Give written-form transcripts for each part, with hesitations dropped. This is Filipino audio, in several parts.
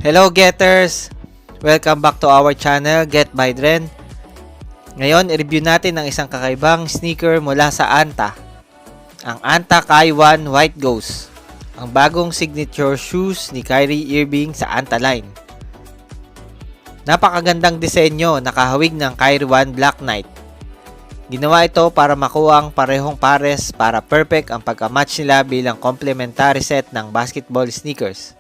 Hello Getters! Welcome back to our channel, Get by Dren. Ngayon, i-review natin ang isang kakaibang sneaker mula sa Anta. Ang Anta Kai 1 White Ghost. Ang bagong signature shoes ni Kyrie Irving sa Anta line. Napakagandang disenyo, nakahawig ng Kyrie 1 Black Knight. Ginawa ito para makuha ang parehong pares para perfect ang pagka-match nila bilang complementary set ng basketball sneakers.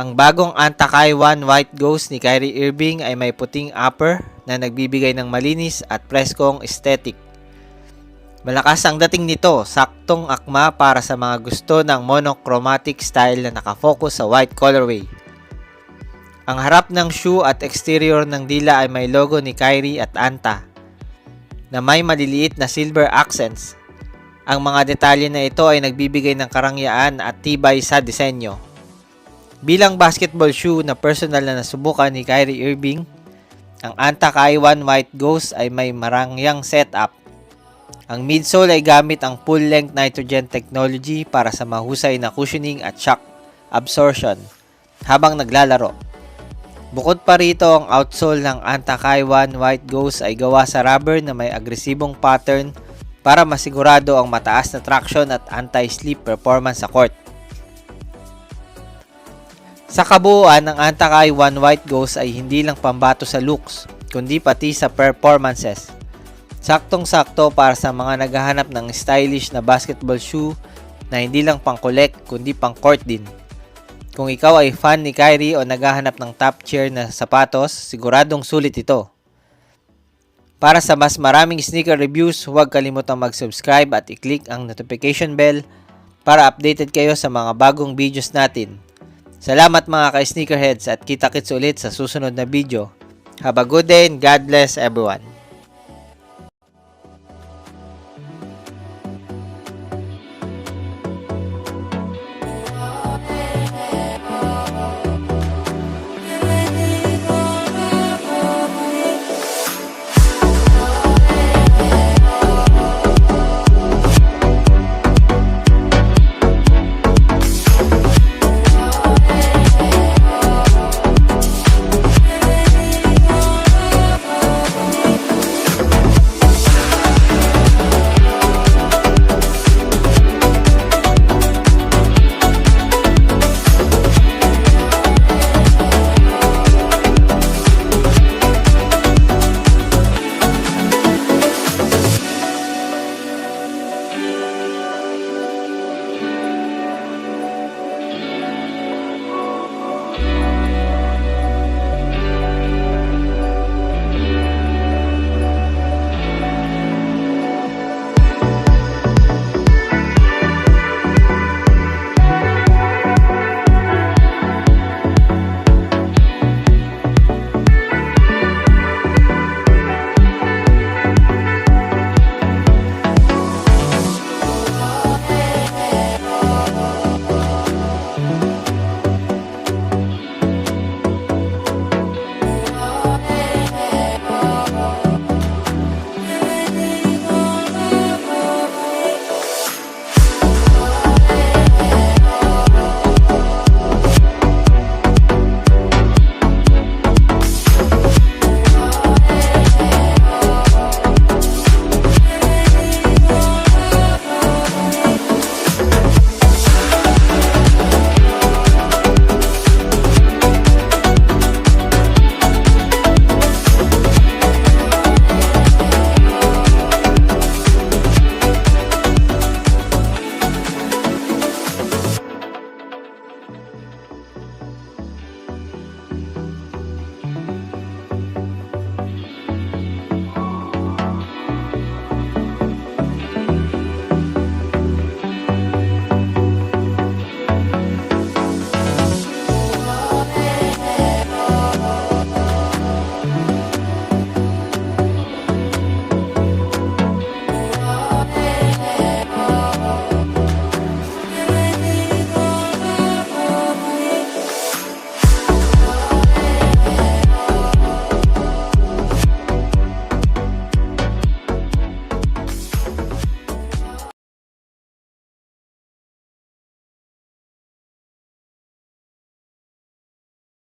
Ang bagong Anta Kai 1 White Ghost ni Kyrie Irving ay may puting upper na nagbibigay ng malinis at preskong aesthetic. Malakas ang dating nito, saktong akma para sa mga gusto ng monochromatic style na nakafocus sa white colorway. Ang harap ng shoe at exterior ng dila ay may logo ni Kyrie at Anta na may maliliit na silver accents. Ang mga detalye na ito ay nagbibigay ng karangyaan at tibay sa disenyo. Bilang basketball shoe na personal na nasubukan ni Kyrie Irving, ang Anta Kai 1 White Ghost ay may marangyang setup. Ang midsole ay gamit ang full-length nitrogen technology para sa mahusay na cushioning at shock absorption habang naglalaro. Bukod pa rito, ang outsole ng Anta Kai 1 White Ghost ay gawa sa rubber na may agresibong pattern para masigurado ang mataas na traction at anti-slip performance sa court. Sa kabuuan, ang Anta Kai 1 White Ghost ay hindi lang pambato sa looks, kundi pati sa performances. Saktong-sakto para sa mga naghahanap ng stylish na basketball shoe na hindi lang pang-collect, kundi pang-court din. Kung ikaw ay fan ni Kyrie o naghahanap ng top tier na sapatos, siguradong sulit ito. Para sa mas maraming sneaker reviews, huwag kalimutang mag-subscribe at i-click ang notification bell para updated kayo sa mga bagong videos natin. Salamat mga ka-sneakerheads at kita-kits ulit sa susunod na video. Have a good day and God bless everyone.